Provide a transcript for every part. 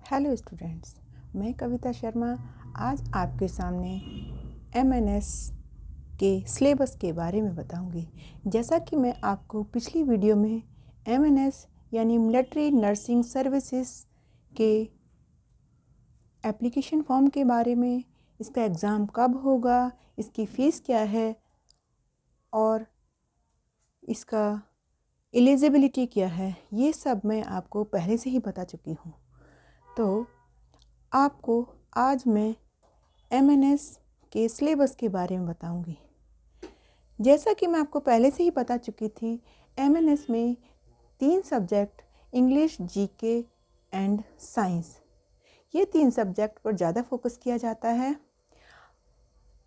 Hello students, मैं कविता शर्मा आज आपके सामने एमएनएस के सिलेबस के बारे में बताऊंगी। जैसा कि मैं आपको पिछली वीडियो में एमएनएस यानी मिलिट्री नर्सिंग सर्विसेज के एप्लीकेशन फॉर्म के बारे में, इसका एग्ज़ाम कब होगा, इसकी फ़ीस क्या है और इसका एलिजिबिलिटी क्या है, ये सब मैं आपको पहले से ही बता चुकी हूँ। तो आपको आज मैं एमएनएस के सिलेबस के बारे में बताऊंगी। जैसा कि मैं आपको पहले से ही बता चुकी थी, एमएनएस में 3 subject English, GK and science, ये 3 सब्जेक्ट पर ज़्यादा फोकस किया जाता है।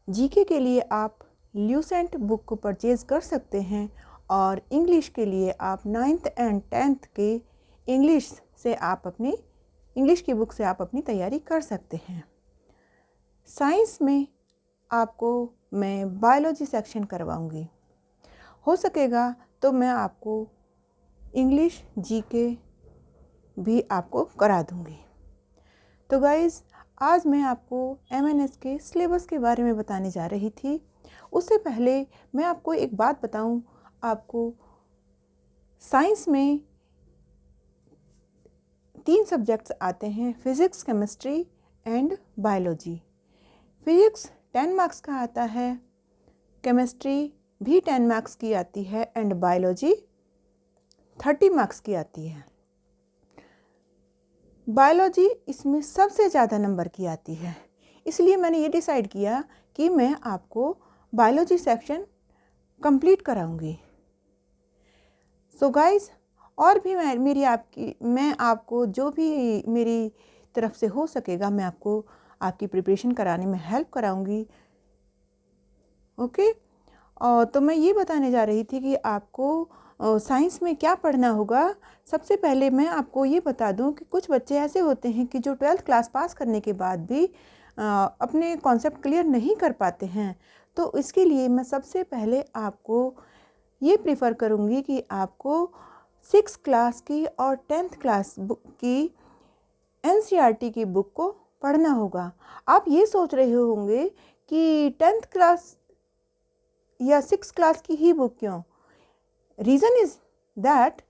जीके के लिए आप ल्यूसेंट बुक को परचेज़ कर सकते हैं और इंग्लिश के लिए आप 9th एंड 10th के इंग्लिश की बुक से आप अपनी तैयारी कर सकते हैं। साइंस में आपको मैं बायोलॉजी सेक्शन करवाऊंगी। हो सकेगा तो मैं आपको इंग्लिश, जीके भी आपको करा दूंगी। तो गाइज़, आज मैं आपको एमएनएस के सिलेबस के बारे में बताने जा रही थी। उससे पहले मैं आपको एक बात बताऊं। आपको साइंस में 3 सब्जेक्ट्स आते हैं, physics, chemistry and biology. Physics 10 marks का आता है, केमिस्ट्री भी 10 मार्क्स की आती है एंड बायोलॉजी 30 मार्क्स की आती है। बायोलॉजी इसमें सबसे ज़्यादा नंबर की आती है, इसलिए मैंने ये डिसाइड किया कि मैं आपको बायोलॉजी सेक्शन कंप्लीट कराऊंगी। सो गाइस, और भी मैं आपको जो भी मेरी तरफ से हो सकेगा मैं आपको आपकी प्रिपरेशन कराने में हेल्प कराऊंगी। ओके। और तो मैं ये बताने जा रही थी कि आपको साइंस में क्या पढ़ना होगा। सबसे पहले मैं आपको ये बता दूं कि कुछ बच्चे ऐसे होते हैं कि जो 12th क्लास पास करने के बाद भी अपने कॉन्सेप्ट क्लियर नहीं कर पाते हैं। तो इसके लिए मैं सबसे पहले आपको ये प्रीफर करूँगी कि आपको 6th क्लास की और 10th क्लास बुक की एनसीईआरटी की बुक को पढ़ना होगा। आप ये सोच रहे होंगे कि 10th क्लास या 6th क्लास की ही बुक क्यों? रीज़न इज़ दैट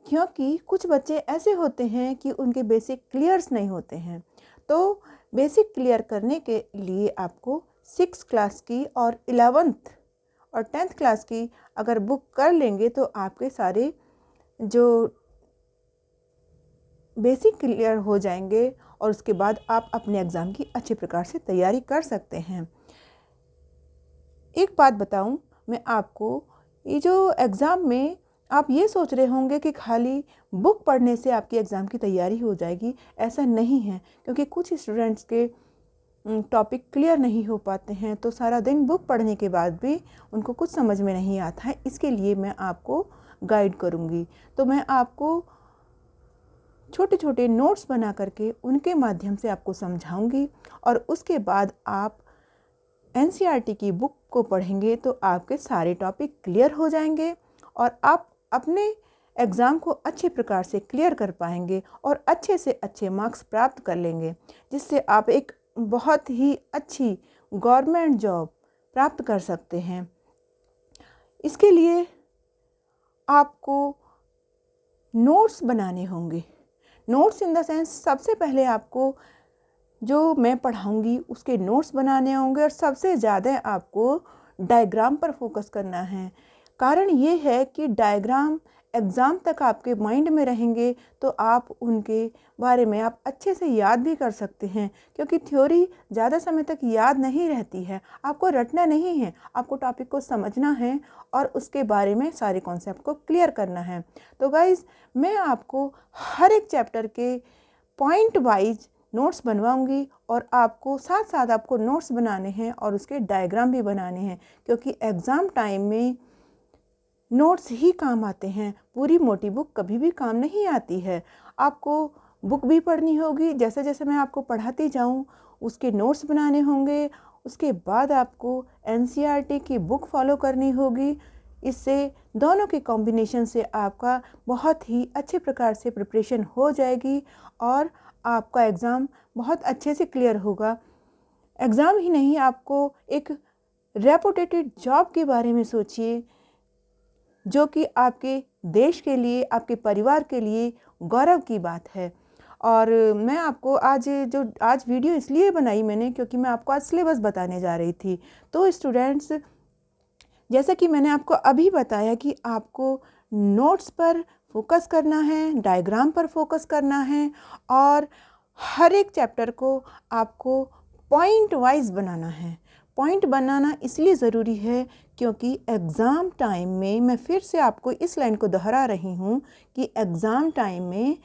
क्योंकि कुछ बच्चे ऐसे होते हैं कि उनके बेसिक क्लियर्स नहीं होते हैं। तो बेसिक क्लियर करने के लिए आपको 6th क्लास की और 11th और 10th क्लास की अगर बुक कर लेंगे तो आपके सारे जो बेसिक क्लियर हो जाएंगे और उसके बाद आप अपने एग्ज़ाम की अच्छे प्रकार से तैयारी कर सकते हैं। एक बात बताऊं मैं आपको, ये जो एग्ज़ाम में आप ये सोच रहे होंगे कि खाली बुक पढ़ने से आपकी एग्ज़ाम की तैयारी हो जाएगी, ऐसा नहीं है। क्योंकि कुछ स्टूडेंट्स के टॉपिक क्लियर नहीं हो पाते हैं, तो सारा दिन बुक पढ़ने के बाद भी उनको कुछ समझ में नहीं आता है। इसके लिए मैं आपको गाइड करूँगी। तो मैं आपको छोटे छोटे नोट्स बना करके उनके माध्यम से आपको समझाऊंगी और उसके बाद आप एनसीईआरटी की बुक को पढ़ेंगे तो आपके सारे टॉपिक क्लियर हो जाएंगे और आप अपने एग्ज़ाम को अच्छे प्रकार से क्लियर कर पाएंगे और अच्छे से अच्छे मार्क्स प्राप्त कर लेंगे, जिससे आप एक बहुत ही अच्छी गवर्नमेंट जॉब प्राप्त कर सकते हैं। इसके लिए आपको नोट्स बनाने होंगे। नोट्स इन द सेंस, सबसे पहले आपको जो मैं पढ़ाऊंगी उसके नोट्स बनाने होंगे और सबसे ज़्यादा आपको डायग्राम पर फोकस करना है। कारण ये है कि डायग्राम एग्ज़ाम तक आपके माइंड में रहेंगे तो आप उनके बारे में आप अच्छे से याद भी कर सकते हैं। क्योंकि थ्योरी ज़्यादा समय तक याद नहीं रहती है, आपको रटना नहीं है, आपको टॉपिक को समझना है और उसके बारे में सारे कॉन्सेप्ट को क्लियर करना है। तो गाइज़, मैं आपको हर एक चैप्टर के पॉइंट वाइज नोट्स बनवाऊंगी और आपको साथ साथ आपको नोट्स बनाने हैं और उसके डायग्राम भी बनाने हैं। क्योंकि एग्ज़ाम टाइम में नोट्स ही काम आते हैं, पूरी मोटी बुक कभी भी काम नहीं आती है। आपको बुक भी पढ़नी होगी, जैसे जैसे मैं आपको पढ़ाती जाऊं उसके नोट्स बनाने होंगे। उसके बाद आपको एनसीईआरटी की बुक फॉलो करनी होगी। इससे दोनों के कॉम्बिनेशन से आपका बहुत ही अच्छे प्रकार से प्रिपरेशन हो जाएगी और आपका एग्ज़ाम बहुत अच्छे से क्लियर होगा। एग्ज़ाम ही नहीं, आपको एक रेपुटेटेड जॉब के बारे में सोचिए, जो कि आपके देश के लिए, आपके परिवार के लिए गौरव की बात है। और मैं आपको आज वीडियो इसलिए बनाई मैंने, क्योंकि मैं आपको आज सिलेबस बताने जा रही थी। तो स्टूडेंट्स, जैसा कि मैंने आपको अभी बताया कि आपको नोट्स पर फोकस करना है, डायग्राम पर फोकस करना है, और हर एक चैप्टर को आपको पॉइंट वाइज बनाना है। पॉइंट बनाना इसलिए ज़रूरी है क्योंकि एग्ज़ाम टाइम में, मैं फिर से आपको इस लाइन को दोहरा रही हूँ कि एग्ज़ाम टाइम में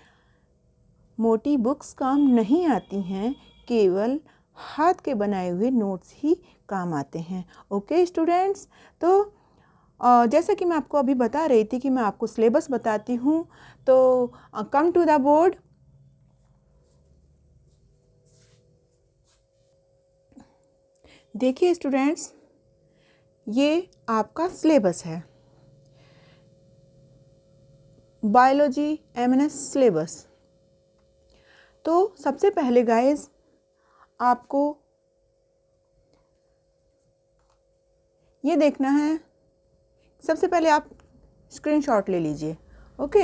मोटी बुक्स काम नहीं आती हैं, केवल हाथ के बनाए हुए नोट्स ही काम आते हैं। ओके स्टूडेंट्स, तो जैसा कि मैं आपको अभी बता रही थी कि मैं आपको सिलेबस बताती हूँ, तो कम टू द बोर्ड। देखिए स्टूडेंट्स, ये आपका सिलेबस है, बायोलॉजी एमएनएस सिलेबस। तो सबसे पहले गाइस, आपको ये देखना है, सबसे पहले आप स्क्रीनशॉट ले लीजिए। ओके,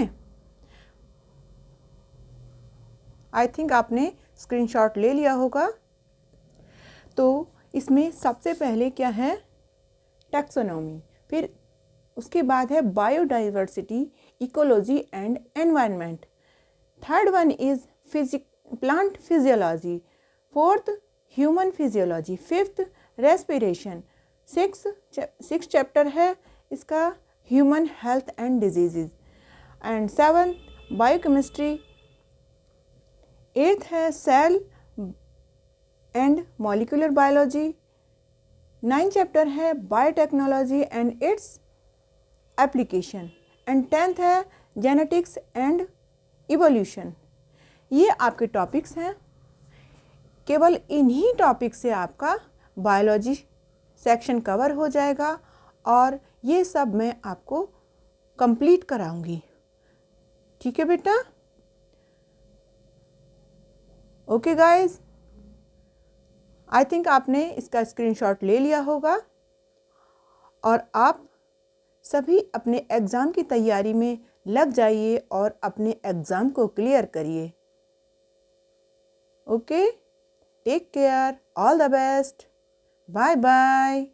आई थिंक आपने स्क्रीनशॉट ले लिया होगा। तो इसमें सबसे पहले क्या है, टैक्सोनॉमी, फिर उसके बाद है biodiversity, ecology and environment. Third one is plant physiology, fourth human physiology, fifth respiration, six chapter है इसका human health and diseases, and seventh biochemistry, eighth है cell and molecular biology, 9 chapter है biotechnology and its application, and 10th है genetics and evolution. ये आपके topics हैं। केवल इन्हीं टॉपिक से आपका बायोलॉजी सेक्शन कवर हो जाएगा, और ये सब मैं आपको कंप्लीट कराऊंगी। ठीक है बेटा? ओके गाइस, आई थिंक आपने इसका स्क्रीनशॉट ले लिया होगा, और आप सभी अपने एग्ज़ाम की तैयारी में लग जाइए और अपने एग्ज़ाम को क्लियर करिए। Okay, take care, all the best, bye bye.